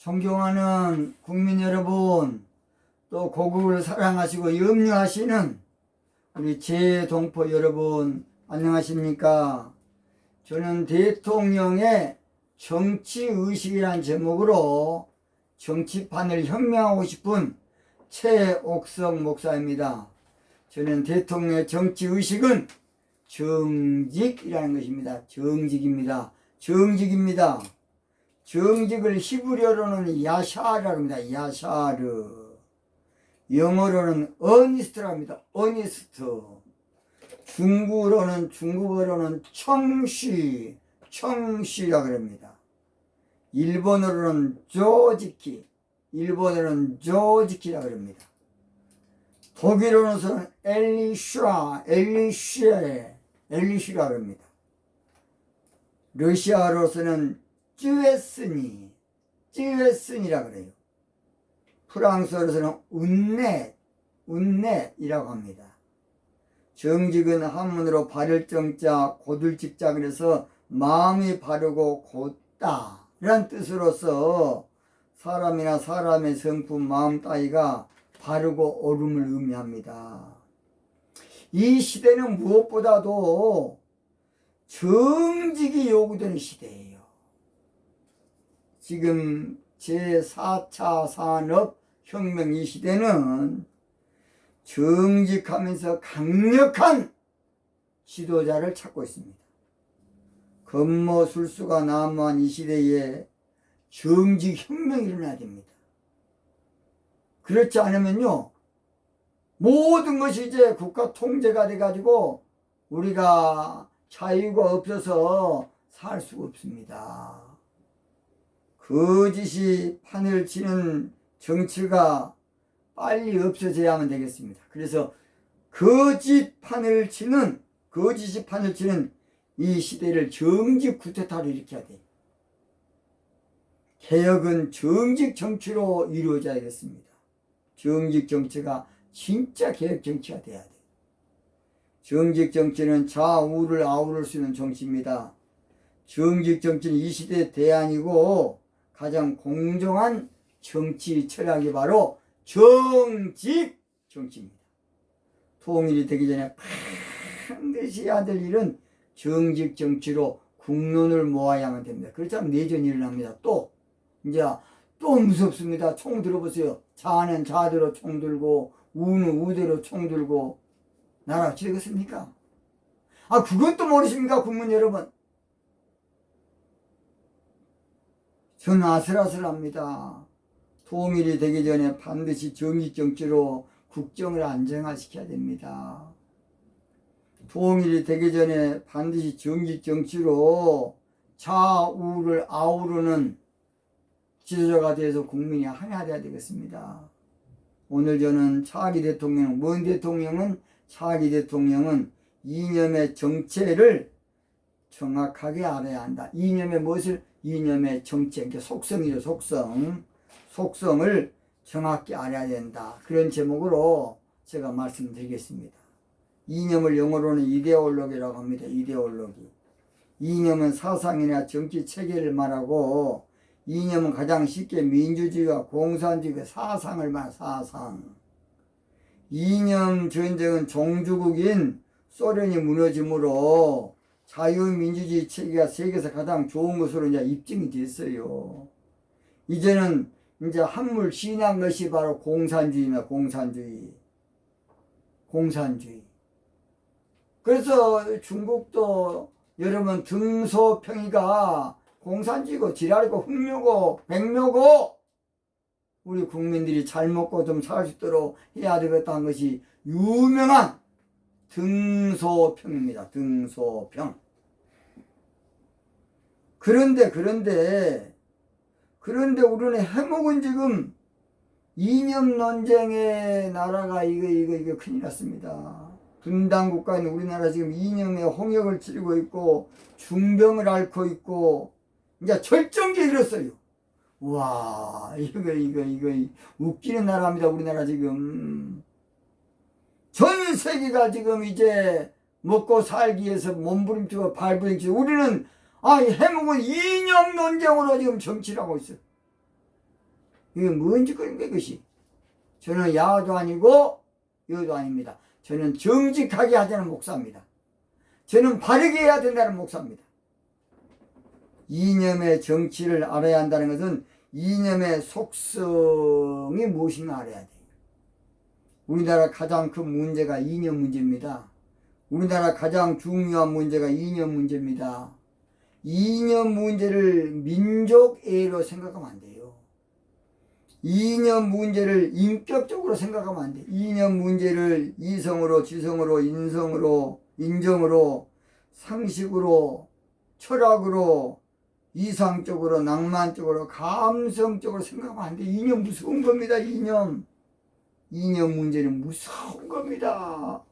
존경하는 국민 여러분, 또 고국을 사랑하시고 염려하시는 우리 재동포 여러분, 안녕하십니까? 저는 대통령의 정치의식이란 제목으로 정치판을 혁명하고 싶은 최옥석 목사입니다. 저는 대통령의 정치의식은 정직이라는 것입니다. 정직입니다. 정직입니다. 정직을 히브리어로는 야샤르라고 합니다. 야샤르. 영어로는 어니스트라고 합니다. 어니스트. 중국어로는 청시라고 합니다. 일본어로는 조지키라고 합니다. 독일어로는 엘리슈라고 합니다. 러시아어로서는 쯔웨스니라고 그래요. 프랑스어로서는 운넷이라고 합니다. 정직은 한문으로 바를 정자, 고들 직자, 그래서 마음이 바르고 곧다 이런 뜻으로서 사람이나 사람의 성품, 마음 따위가 바르고 옳음을 의미합니다. 이 시대는 무엇보다도 정직이 요구되는 시대예요. 지금 제4차 산업혁명 이 시대는 정직하면서 강력한 지도자를 찾고 있습니다. 검모술수가 난무한 이 시대에 정직혁명이 일어나야 됩니다. 그렇지 않으면요, 모든 것이 이제 국가 통제가 돼가지고 우리가 자유가 없어서 살 수가 없습니다. 거짓이 판을 치는 정치가 빨리 없어져야만 되겠습니다. 그래서 거짓이 판을 치는 이 시대를 정직 구태타로 일으켜야 돼요. 개혁은 정직 정치로 이루어져야겠습니다. 정직 정치가 진짜 개혁 정치가 돼야 돼요. 정직 정치는 좌우를 아우를 수 있는 정치입니다. 정직 정치는 이 시대의 대안이고 가장 공정한 정치 철학이 바로 정직 정치입니다. 통일이 되기 전에 반드시 해야 될 일은 정직 정치로 국론을 모아야만 됩니다. 그렇지 않으면 내전이 일어납니다. 또 무섭습니다. 총 들어보세요. 자는 자대로 총 들고 우는 우대로 총 들고 나라 어찌되겠습니까? 그것도 모르십니까, 국민 여러분? 저는 아슬아슬합니다. 통일이 되기 전에 반드시 정직 정치로 국정을 안정화시켜야 됩니다. 통일이 되기 전에 반드시 정직 정치로 좌우를 아우르는 지도자가 되어서 국민이 하나 되어야 되겠습니다. 오늘 저는 차기 대통령은 이념의 정체를 정확하게 알아야 한다. 이념의 정체, 속성이죠. 속성을 정확히 알아야 된다. 그런 제목으로 제가 말씀드리겠습니다. 이념을 영어로는 이데올로기라고 합니다. 이데올로기. 이념은 사상이나 정치 체계를 말하고, 이념은 가장 쉽게 민주주의와 공산주의의 사상을 말하는 사상. 이념 전쟁은 종주국인 소련이 무너짐으로 자유민주주의 체계가 세계에서 가장 좋은 것으로 이제 입증이 됐어요. 이제는 이제 한물 신한 것이 바로 공산주의입니다. 공산주의. 그래서 중국도 여러분 등소평이가 공산주의고 지랄이고 흑묘고 백묘고 우리 국민들이 잘 먹고 좀 살 수 있도록 해야 되겠다는 것이 유명한 등소평입니다. 등소평. 그런데 우리는 해먹은 지금 이념 논쟁의 나라가 이거 큰일 났습니다. 분단 국가인 우리나라 지금 이념의 홍역을 치르고 있고 중병을 앓고 있고 이제 절정기에 이르렀어요. 와, 이거 웃기는 나라입니다. 우리나라 지금 전 세계가 지금 이제 먹고 살기 위해서 몸부림치고 발부림치고 우리는 해먹은 이념 논쟁으로 지금 정치를 하고 있어요. 이게 뭔 짓거리인가 이것이. 저는 야도 아니고 여도 아닙니다. 저는 정직하게 하자는 목사입니다. 저는 바르게 해야 된다는 목사입니다. 이념의 정치를 알아야 한다는 것은 이념의 속성이 무엇인가 알아야 돼요. 우리나라 가장 큰 문제가 이념 문제입니다. 우리나라 가장 중요한 문제가 이념 문제입니다. 이념 문제를 민족애로 생각하면 안 돼요. 이념 문제를 인격적으로 생각하면 안 돼요. 이념 문제를 이성으로, 지성으로, 인성으로, 인정으로, 상식으로, 철학으로, 이상적으로, 낭만적으로, 감성적으로 생각하면 안 돼요. 이념 무서운 겁니다. 이념 문제는 무서운 겁니다.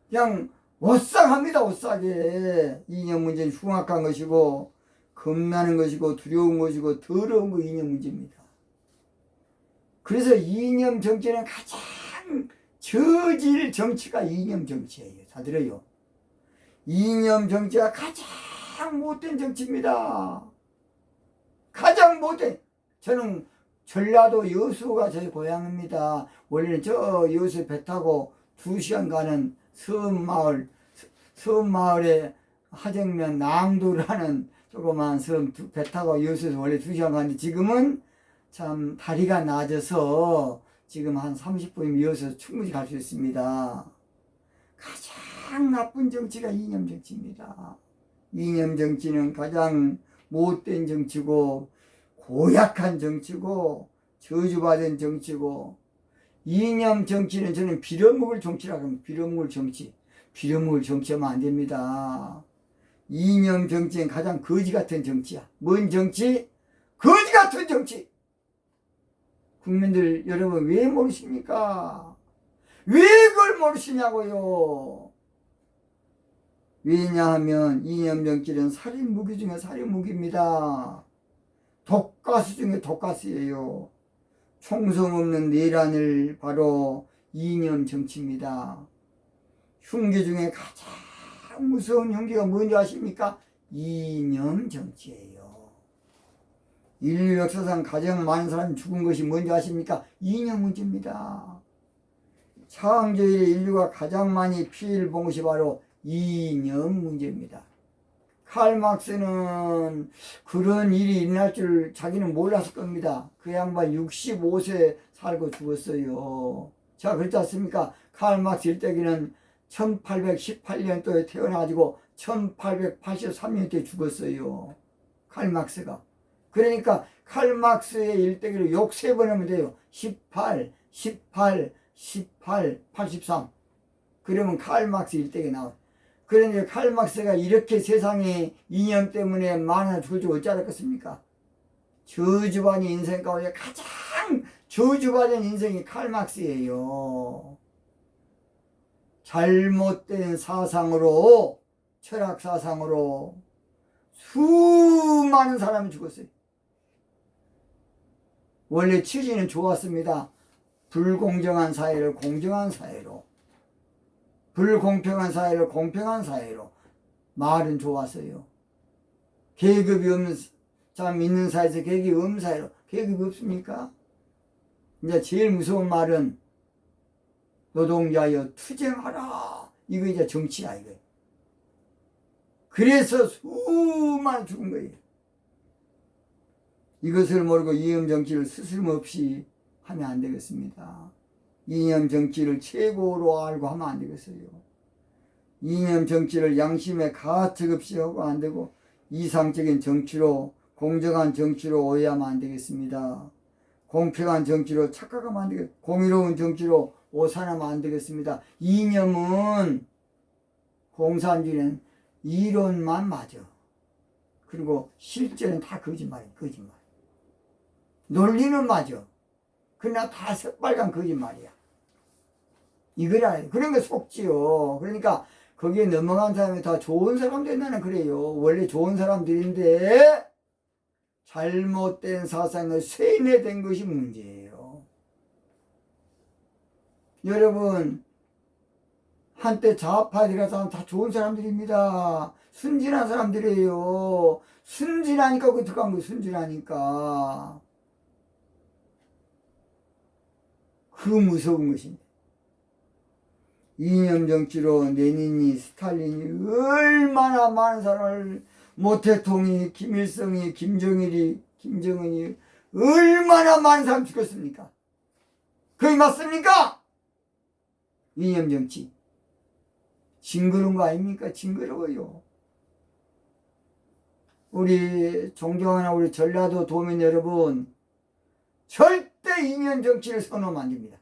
그냥 오싹합니다. 오싹해. 이념 문제는 흉악한 것이고 겁나는 것이고 두려운 것이고 더러운 거 이념 문제입니다. 그래서 이념 정치는 가장 저질 정치가 이념 정치예요. 다 들어요. 이념 정치가 가장 못된 정치입니다. 가장 못된. 저는 전라도 여수가 저희 고향입니다. 원래는 저 여수 배 타고 2시간 가는 섬마을에 하정면 낭도라는 조그만 섬 배 타고 여수에서 원래 2시간 가는데 지금은 참 다리가 낮아서 지금 한 30분이면 여수에서 충분히 갈 수 있습니다. 가장 나쁜 정치가 이념 정치입니다. 이념 정치는 가장 못된 정치고 고약한 정치고 저주받은 정치고 이념 정치는 저는 빌어먹을 정치라고 합니다. 빌어먹을 정치. 빌어먹을 정치하면 안 됩니다. 이념 정치는 가장 거지 같은 정치야. 뭔 정치? 거지 같은 정치. 국민들 여러분 왜 모르십니까? 왜 그걸 모르시냐고요. 왜냐하면 이념 정치는 살인 무기 중에 살인 무기입니다. 독가스 중에 독가스예요. 총성 없는 내란을 바로 이념 정치입니다. 흉기 중에 가장 무서운 흉기가 뭔지 아십니까? 이념 정치예요. 인류 역사상 가장 많은 사람이 죽은 것이 뭔지 아십니까? 이념 문제입니다. 창조 이래 인류가 가장 많이 피해를 본 것이 바로 이념 문제입니다. 칼 막스는 그런 일이 일어날 줄 자기는 몰랐을 겁니다. 그 양반 65세 살고 죽었어요. 자, 그렇지 않습니까? 칼 막스 일대기는 1818년도에 태어나가지고 1883년도에 죽었어요. 칼 막스가. 그러니까 칼 막스의 일대기를 욕 3번 하면 돼요. 18, 18, 18, 83. 그러면 칼 막스 일대기 나와요. 그런데 칼 막스가 이렇게 세상에 이념 때문에 많은 죽을 줄 어찌 알았겠습니까? 저주받은 인생 가운데 가장 저주받은 인생이 칼 막스예요. 잘못된 사상으로, 철학 사상으로 수많은 사람이 죽었어요. 원래 취지는 좋았습니다. 불공정한 사회를 공정한 사회로, 불공평한 사회를 공평한 사회로. 말은 좋았어요. 계급이 없는 사람 있는 사회에서 계급이 없는 사회로. 계급이 없습니까? 이제 제일 무서운 말은 노동자여 투쟁하라. 이거 이제 정치야 이거. 그래서 수많은 죽은 거예요. 이것을 모르고 이념 정치를 스스럼없이 하면 안 되겠습니다. 이념 정치를 최고로 알고 하면 안 되겠어요. 이념 정치를 양심에 가책 없이 하고 안 되고 이상적인 정치로, 공정한 정치로 오해하면 안 되겠습니다. 공평한 정치로 착각하면 안 되겠습니다. 공의로운 정치로 오산하면 안 되겠습니다. 이념은, 공산주의는 이론만 맞아. 그리고 실제는 다 거짓말이에요. 거짓말. 논리는 맞아. 그러나 다 새빨간 거짓말이야. 이걸 알아요. 그런 게 속지요. 그러니까 거기에 넘어간 사람이 다 좋은 사람들 나는 그래요. 원래 좋은 사람들인데 잘못된 사상을 세뇌된 것이 문제예요. 여러분, 한때 좌파에 들어간 사람 다 좋은 사람들입니다. 순진한 사람들이에요. 순진하니까 그 들어간 거 순진하니까. 그 무서운 것입니다. 이념 정치로 레닌이, 스탈린이 얼마나 많은 사람을, 모태통이, 김일성이, 김정일이, 김정은이 얼마나 많은 사람 죽였습니까? 그게 맞습니까? 이념 정치. 징그러운 거 아닙니까? 징그러워요. 우리 존경하는 우리 전라도 도민 여러분, 절대 이념 정치를 선호하면 안 됩니다.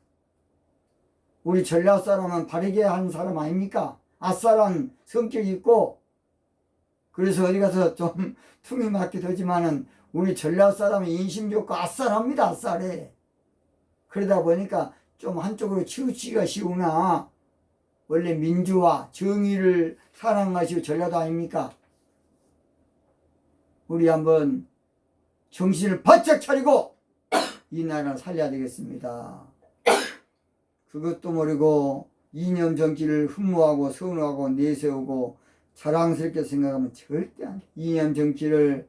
우리 전라도 사람은 바르게 한 사람 아닙니까? 아싸란 성격이 있고, 그래서 어디 가서 좀 tum이 맞기도 하지만은 우리 전라도 사람은 인심 좋고 아싸랍니다. 아싸래. 그러다 보니까 좀 한쪽으로 치우치기가 쉬우나, 원래 민주화, 정의를 사랑하시고 전라도 아닙니까? 우리 한번 정신을 바짝 차리고 이 나라를 살려야 되겠습니다. 그것도 모르고 이념 정치를 흠모하고 선호하고 내세우고 자랑스럽게 생각하면 절대 안 돼. 이념 정치를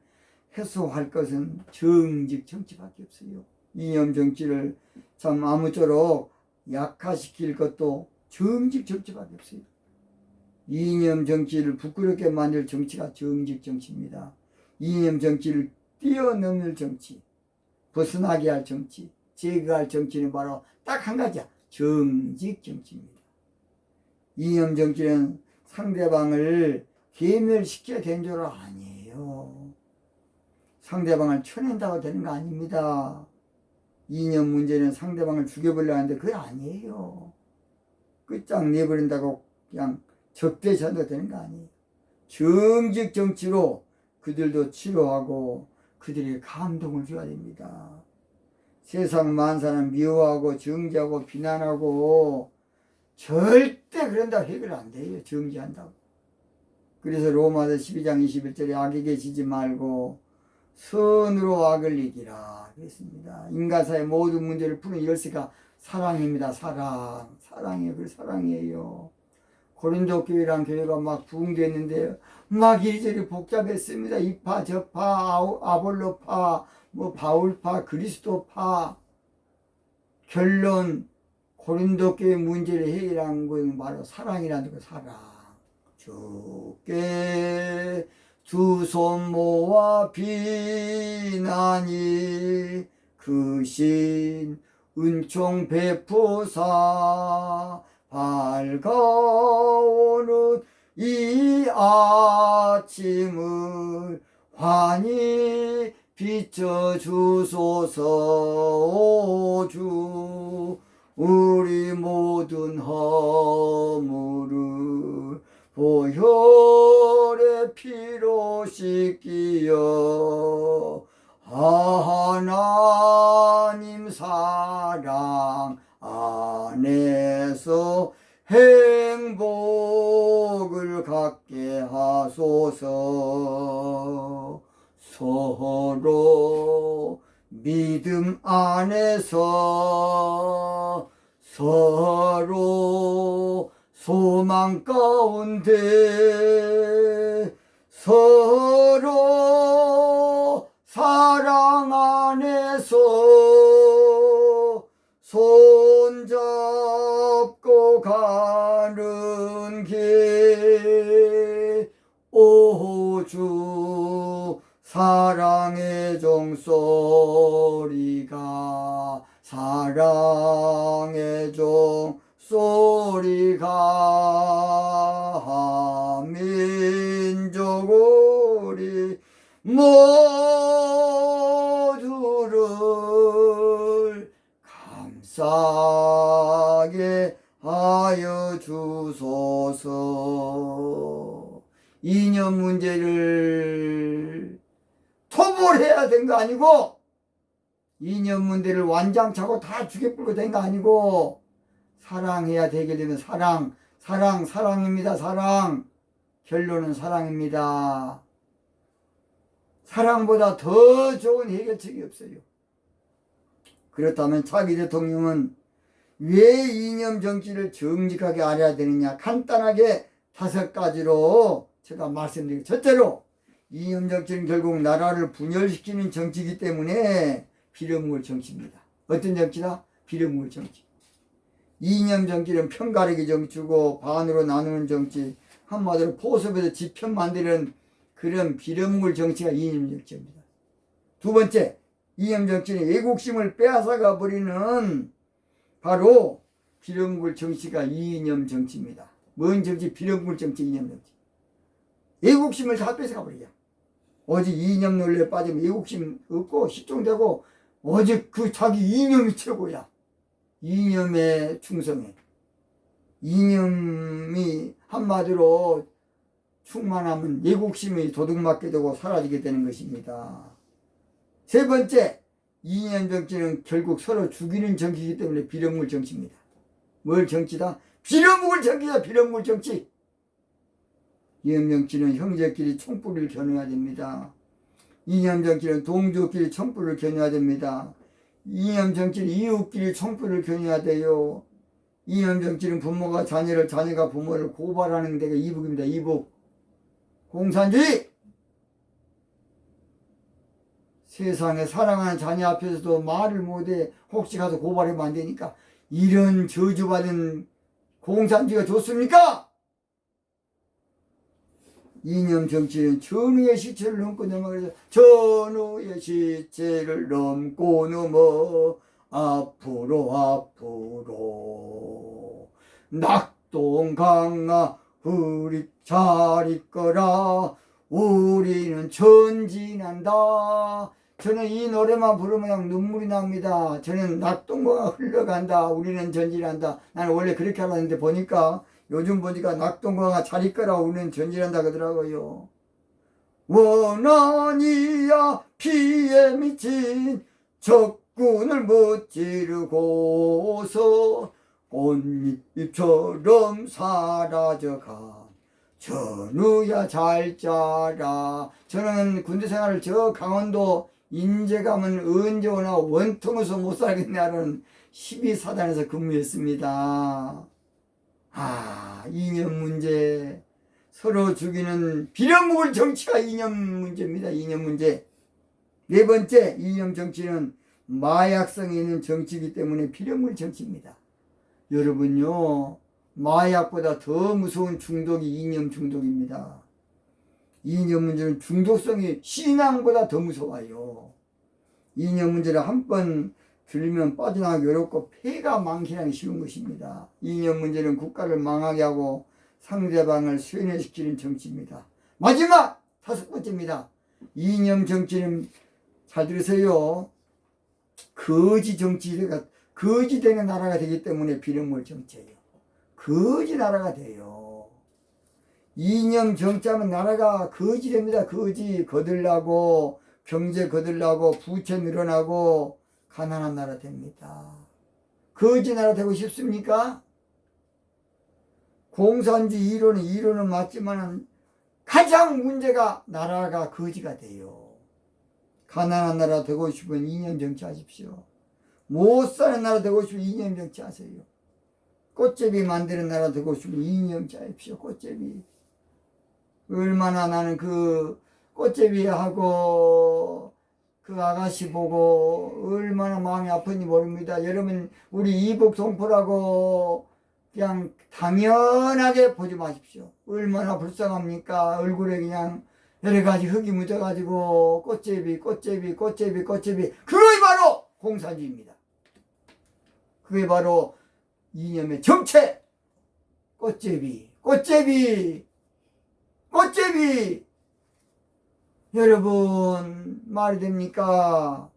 해소할 것은 정직 정치밖에 없어요. 이념 정치를 참 아무쪼록 약화시킬 것도 정직 정치밖에 없어요. 이념 정치를 부끄럽게 만들 정치가 정직 정치입니다. 이념 정치를 뛰어넘을 정치, 벗어나게 할 정치, 제거할 정치는 바로 딱 한 가지야. 정직 정치입니다. 이념 정치는 상대방을 괴멸시켜야 되는 줄 아니에요. 상대방을 쳐낸다고 되는 거 아닙니다. 이념 문제는 상대방을 죽여버리려 하는데 그게 아니에요. 끝장내버린다고 그냥 적대시한다고 되는 거 아니에요. 정직 정치로 그들도 치료하고 그들에게 감동을 줘야 됩니다. 세상 만사는 미워하고 정죄하고 비난하고 절대 그런다고 해결 안 돼요. 정죄한다고. 그래서 로마서 12장 21절에 악에게 지지 말고 선으로 악을 이기라 그랬습니다. 인간사의 모든 문제를 푸는 열쇠가 사랑입니다. 사랑이에요. 그 사랑이에요. 고린도 교회란 교회가 막 부흥됐는데 막 이리저리 복잡했습니다. 이파 저파 아볼로파 뭐 바울파 그리스도파. 결론 고린도 교회 문제를 해결한 건 바로 사랑이라는 거. 사랑. 주께 두 손 모아 비나니 크신 은총 베푸사 밝아오는 이 아침을 환히 비춰주소서. 오 주 우리 모든 허물을 보혈의 피로 씻기어 하나님 사랑 안에서 행복을 갖게 하소서. 서로 믿음 안에서 서로 소망 가운데 서로 사랑 안에서 손잡고 가는 길. 오 주 사랑의 종소리가 사랑의 종소리가 민족 우리 모두를 감싸게 하여 주소서. 이념 문제를 토벌해야 된 거 아니고, 이념 문제를 완장차고 다 죽여불고 된 거 아니고, 사랑해야 되게 사랑, 사랑입니다. 사랑. 결론은 사랑입니다. 사랑보다 더 좋은 해결책이 없어요. 그렇다면 차기 대통령은 왜 이념 정치를 정직하게 알아야 되느냐? 간단하게 5가지로 제가 말씀드리고, 첫째로 이념 정치는 결국 나라를 분열시키는 정치이기 때문에 빌어먹을 정치입니다. 어떤 정치다? 빌어먹을 정치. 이념 정치는 편가르기 정치고 반으로 나누는 정치, 한마디로 포섭에서 지편 만드는 그런 빌어먹을 정치가 이념 정치입니다. 두 번째, 이념 정치는 애국심을 빼앗아가 버리는 바로 빌어먹을 정치가 이념 정치입니다. 뭔 정치? 빌어먹을 정치, 이념 정치. 애국심을 다 뺏어가 버리자. 오직 이념 논리에 빠지면 애국심 없고 실종되고 오직 그 자기 이념이 최고야. 이념에 충성해. 이념이 한마디로 충만하면 애국심이 도둑맞게 되고 사라지게 되는 것입니다. 세 번째, 이념 정치는 결국 서로 죽이는 정치이기 때문에 빌어먹을 정치입니다. 뭘 정치다? 빌어먹을 정치다. 빌어먹을 정치. 이념 정치는 형제끼리 총불을 겨누어야 됩니다. 이념 정치는 동족끼리 총불을 겨누어야 됩니다. 이념 정치는 이웃끼리 총불을 겨누어야 돼요. 이념 정치는 부모가 자녀를, 자녀가 부모를 고발하는 데가 이북입니다. 이북. 공산주의! 세상에 사랑하는 자녀 앞에서도 말을 못해. 혹시 가서 고발하면 안 되니까. 이런 저주받은 공산주의가 좋습니까? 이념 정치는 전우의 시체를 넘고 넘어가서 전우의 시체를 넘고 넘어 앞으로 낙동강아 우리 잘 있거라 우리는 전진한다. 저는 이 노래만 부르면 그냥 눈물이 납니다. 저는 낙동강아 흘러간다. 우리는 전진한다. 나는 원래 그렇게 하려는데 보니까 요즘 보니까 낙동강아 잘 있거라 우리는 전진한다 그러더라고요. 원한이야 피에 미친 적군을 무찌르고서 꽃잎처럼 사라져가 전우야 잘 자라. 저는 군대 생활을 저 강원도 인제 가면 언제 오나 원통에서 못 살겠냐는 12사단에서 근무했습니다. 이념 문제. 서로 죽이는 빌어먹을 정치가 이념 문제입니다. 이념 문제. 네 번째, 이념 정치는 마약성이 있는 정치이기 때문에 빌어먹을 정치입니다. 여러분요, 마약보다 더 무서운 중독이 이념 중독입니다. 이념 문제는 중독성이 신앙보다 더 무서워요. 이념 문제를 한번 들리면 빠져나가기 어렵고 폐가 망신하기 쉬운 것입니다. 이념 문제는 국가를 망하게 하고 상대방을 쇠뇌시키는 정치입니다. 마지막 다섯 번째입니다. 이념 정치는 잘 들으세요. 거지 정치가 거지되는 나라가 되기 때문에 빌어먹을 정치예요. 거지 나라가 돼요. 이념 정치하면 나라가 거지 됩니다. 거지 거들나고 경제 거들나고 부채 늘어나고 가난한 나라 됩니다. 거지 나라 되고 싶습니까? 공산주의 이론은 맞지만 가장 문제가 나라가 거지가 돼요. 가난한 나라 되고 싶으면 이념 정치하십시오. 못 사는 나라 되고 싶으면 이념 정치하세요. 꽃제비 만드는 나라 되고 싶으면 이념 정치하십시오. 꽃제비. 얼마나 나는 그 꽃제비하고 그 아가씨 보고 얼마나 마음이 아픈지 모릅니다. 여러분 우리 이북 동포라고 그냥 당연하게 보지 마십시오. 얼마나 불쌍합니까? 얼굴에 그냥 여러 가지 흙이 묻어가지고 꽃제비. 그게 바로 공산주의입니다. 그게 바로 이념의 정체. 꽃제비. 여러분 말이 됩니까?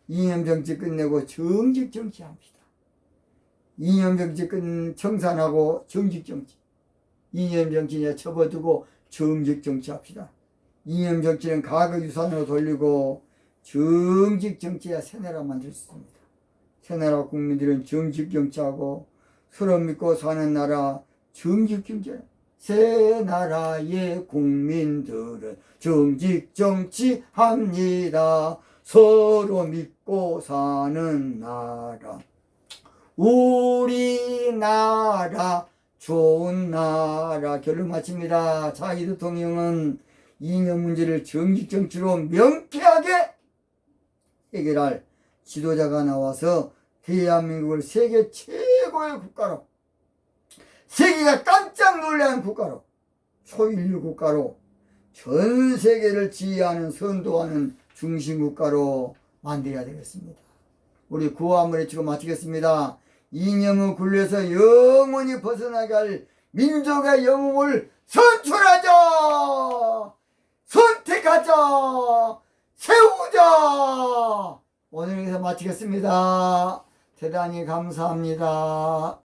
이념 정치 끝내고 정직 정치합시다. 이념 정치 청산하고 정직 정치. 이념 정치에 접어두고 정직 정치합시다. 이념 정치는 과거 유산으로 돌리고 정직 정치야 새 나라 만들 수 있습니다. 새 나라 국민들은 정직 정치하고 서로 믿고 사는 나라 정직 정치. 새 나라의 국민들은 정직 정치합니다. 서로 믿고 사는 나라. 우리나라 좋은 나라. 결론 마칩니다. 차기 대통령은 이념 문제를 정직 정치로 명쾌하게 해결할 지도자가 나와서 대한민국을 세계 최고 최고의 국가로, 세계가 깜짝 놀라는 국가로, 초인류 국가로, 전 세계를 지휘하는 선도하는 중심국가로 만들어야 되겠습니다. 우리 구호 한번 외치고 마치겠습니다. 이념의 굴레에서 영원히 벗어나게 할 민족의 영웅을 선출하자! 선택하자! 세우자! 오늘 여기서 마치겠습니다. 대단히 감사합니다.